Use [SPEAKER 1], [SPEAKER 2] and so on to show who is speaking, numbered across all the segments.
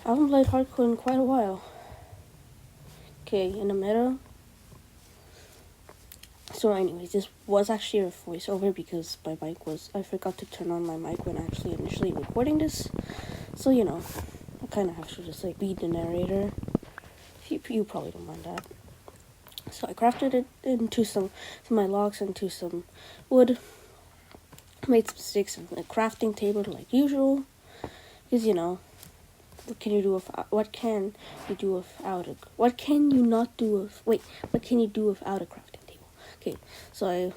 [SPEAKER 1] I haven't played hardcore in quite a while. Okay, in the meta. So anyways, this was actually a voiceover because my mic was... I forgot to turn on my mic when actually initially recording this. So, you know, I kind of have to just, like, be the narrator. You probably don't mind that. So I crafted it into some my logs into some wood. Made some sticks and a crafting table like usual. Because, you know, what can you do without a crafting table? Okay, so I,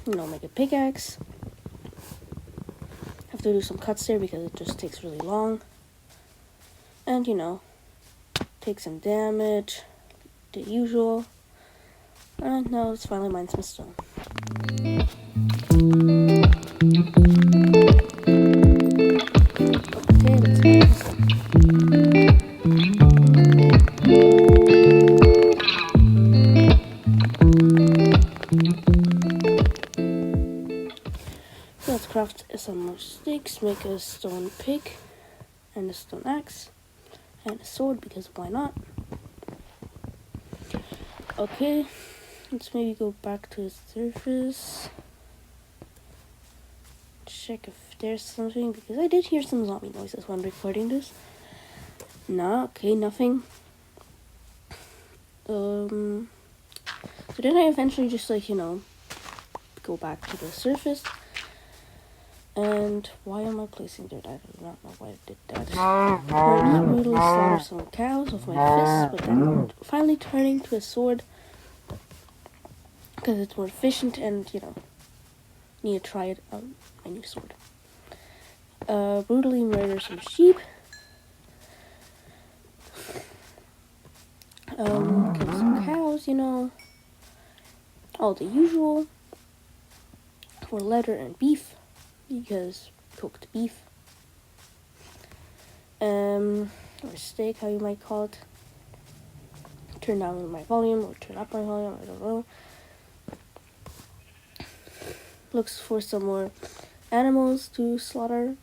[SPEAKER 1] make a pickaxe. Have to do some cuts there because it just takes really long. And, take some damage, the usual. And now let's finally mine some stone. Okay, let's mine some stone. Let's craft some more sticks, make a stone pick, and a stone axe, and a sword, because why not? Okay, let's maybe go back to the surface. Check if there's something, because I did hear some zombie noises when recording this. Nah, okay, nothing. So then I eventually just, go back to the surface. And why am I placing dirt? I do not know why I did that. I brutally slaughtered some cows with my fists, but then finally turning to a sword. Because it's more efficient and, need to try it on my new sword. Brutally murder some sheep. Kill some cows, all the usual. For leather and beef, because cooked beef. Or steak, how you might call it. Turn down my volume or turn up my volume, I don't know. Looks for some more animals to slaughter.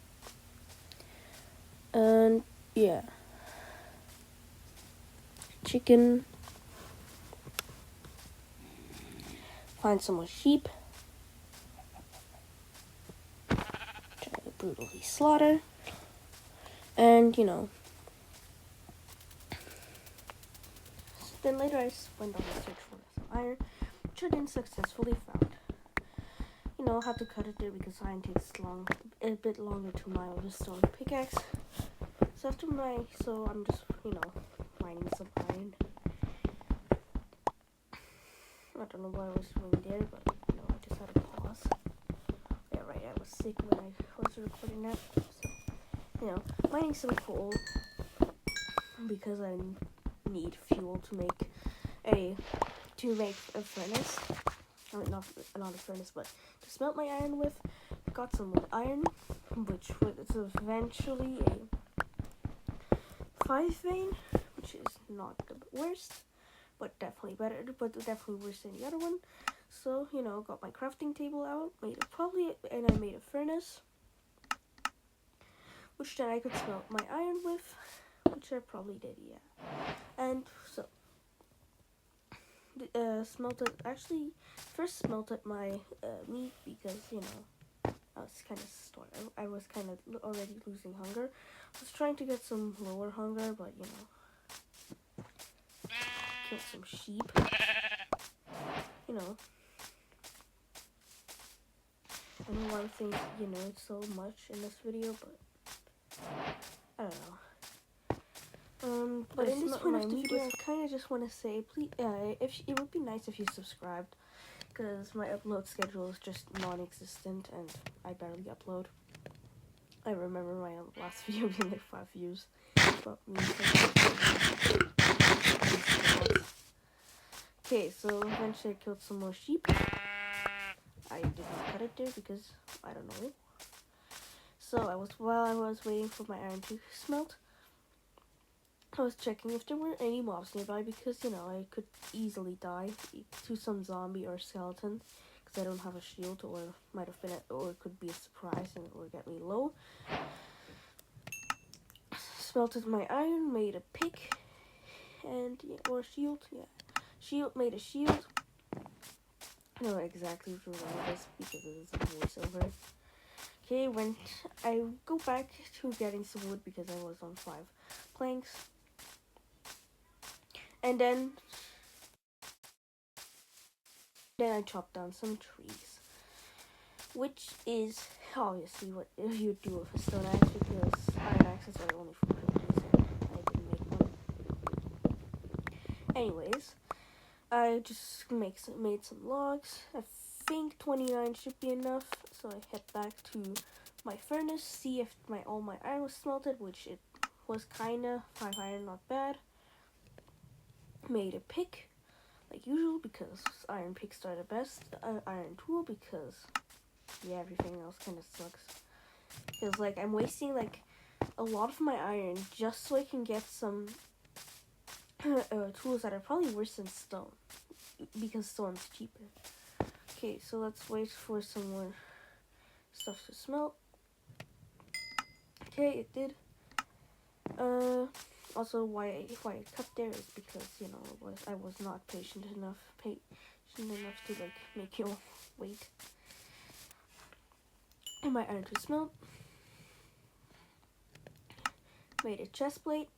[SPEAKER 1] And yeah. Chicken. Find some more sheep. Try to brutally slaughter. And, then later I went on a search for some iron, which I didn't successfully found. Had to cut it there because iron takes a bit longer to mine with a stone pickaxe. So I'm just, mining some iron. I don't know what I was doing there, but, I just had to pause. Yeah, right, I was sick when I was recording that. So, mining some coal because I need fuel to make a furnace. I mean, not a furnace, but to smelt my iron with. Got some wood iron, which was eventually a 5 vein, which is not the worst, but definitely definitely worse than the other one. So, got my crafting table out, and I made a furnace, which then I could smelt my iron with, which I probably did, yeah. And so, first smelted my meat because, I was kind of already losing hunger. I was trying to get some lower hunger, but, killed some sheep. I know one thing, so much in this video, but I don't know. But in this point of the video, I kind of just want to say, please, it would be nice if you subscribed, because my upload schedule is just non-existent, and I barely upload. I remember my last video being like 5 views. Okay, so eventually I killed some more sheep. I did not cut it there because I don't know. So while I was waiting for my iron to smelt, I was checking if there were any mobs nearby because, I could easily die to some zombie or skeleton because I don't have a shield, or it could be a surprise and or get me low. smelted my iron, made a pick, and or shield. Made a shield. I don't know exactly which one it is because it is a voiceover. Okay, I go back to getting some wood because I was on 5 planks, and then I chopped down some trees, which is obviously what you do with a stone axe because iron axes are only for cripples and I didn't make one. Anyways, I just made some logs. I think 29 should be enough, so I head back to my furnace, see if all my iron was smelted, which it was kinda. 5 iron, not bad. Made a pick, like usual, because iron picks are the best. Iron tool, because yeah, everything else kind of sucks. Because like I'm wasting like a lot of my iron just so I can get some tools that are probably worse than stone, because stone's cheaper. Okay, so let's wait for some more stuff to smelt. Okay, it did. Also why I cut there is because I was not patient enough to like make you wait. And my iron to smelt. Made a chest plate,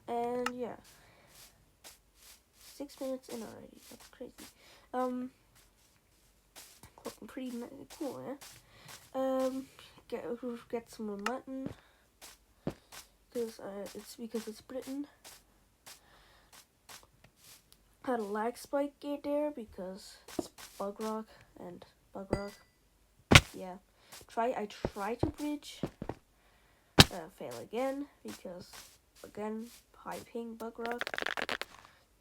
[SPEAKER 1] and yeah, 6 minutes in already. That's crazy. Looking pretty cool, eh? Get some more mutton. Because it's Britain. Had a lag spike there because it's bugrock and bugrock. Yeah, I try to bridge. Fail again because again high ping bugrock.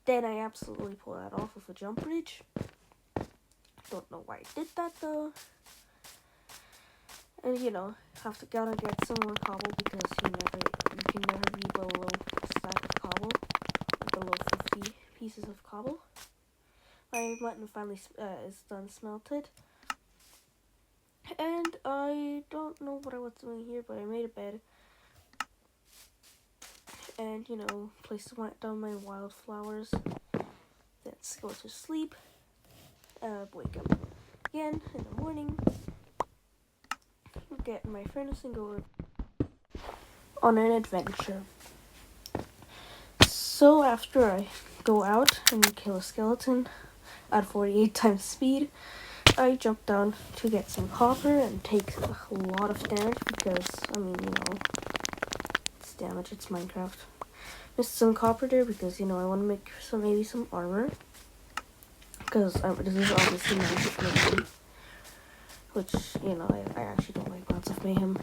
[SPEAKER 1] Then I absolutely pull that off with a jump bridge. Don't know why I did that though. And gotta get some more cobble because you can never be below a stack of cobble, below 50 pieces of cobble. My mutton finally is done smelted. And I don't know what I was doing here, but I made a bed. And placed down my wildflowers. Let's go to sleep. Wake up again in the morning. Get in my furnace and go on an adventure. So after I go out and kill a skeleton at 48 times speed, I jump down to get some copper and take a lot of damage because, it's damage, it's Minecraft. Missed some copper there because, I want to make maybe some armor. Because this is obviously Mounts of Mayhem, which, I actually don't like Mounts of Mayhem.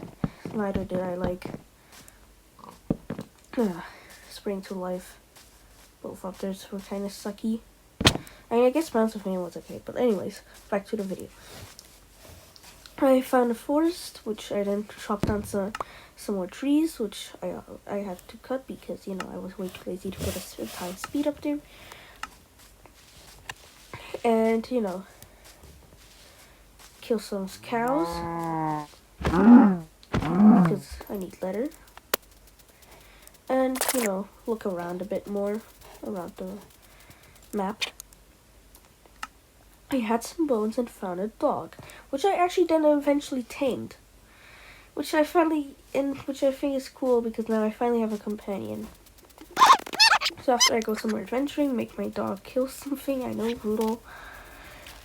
[SPEAKER 1] Neither did I like Spring to Life. Both of theirs were kind of sucky. I guess Mounts of Mayhem was okay, but anyways, back to the video. I found a forest, which I then chopped down some more trees, which I had to cut because, I was way too lazy to put a time speed up there. And, kill some cows, because I need leather. And, look around a bit more, around the map. I had some bones and found a dog, which I actually then eventually tamed. Which I think is cool because now I finally have a companion. So after I go somewhere adventuring, make my dog kill something, I know, brutal.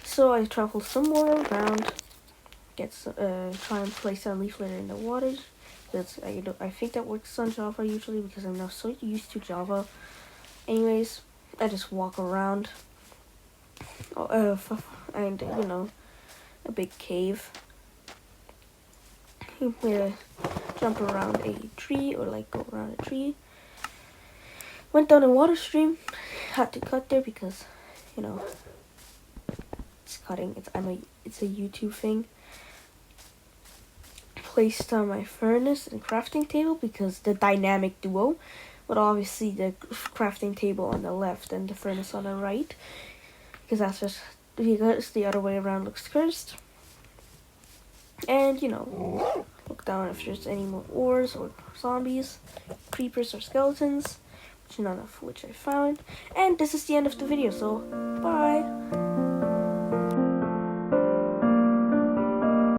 [SPEAKER 1] So I travel some more around, try and place down leaf litter in the water. I think that works on Java usually because I'm now so used to Java. Anyways, I just walk around, and a big cave. Where I jump around a tree or go around a tree. Went down a water stream, had to cut there because, it's cutting. It's a YouTube thing. Placed down my furnace and crafting table because the dynamic duo, but obviously the crafting table on the left and the furnace on the right, because the other way around looks cursed. And look look down if there's any more ores or zombies, creepers or skeletons, none of which I found. And this is the end of the video, so bye!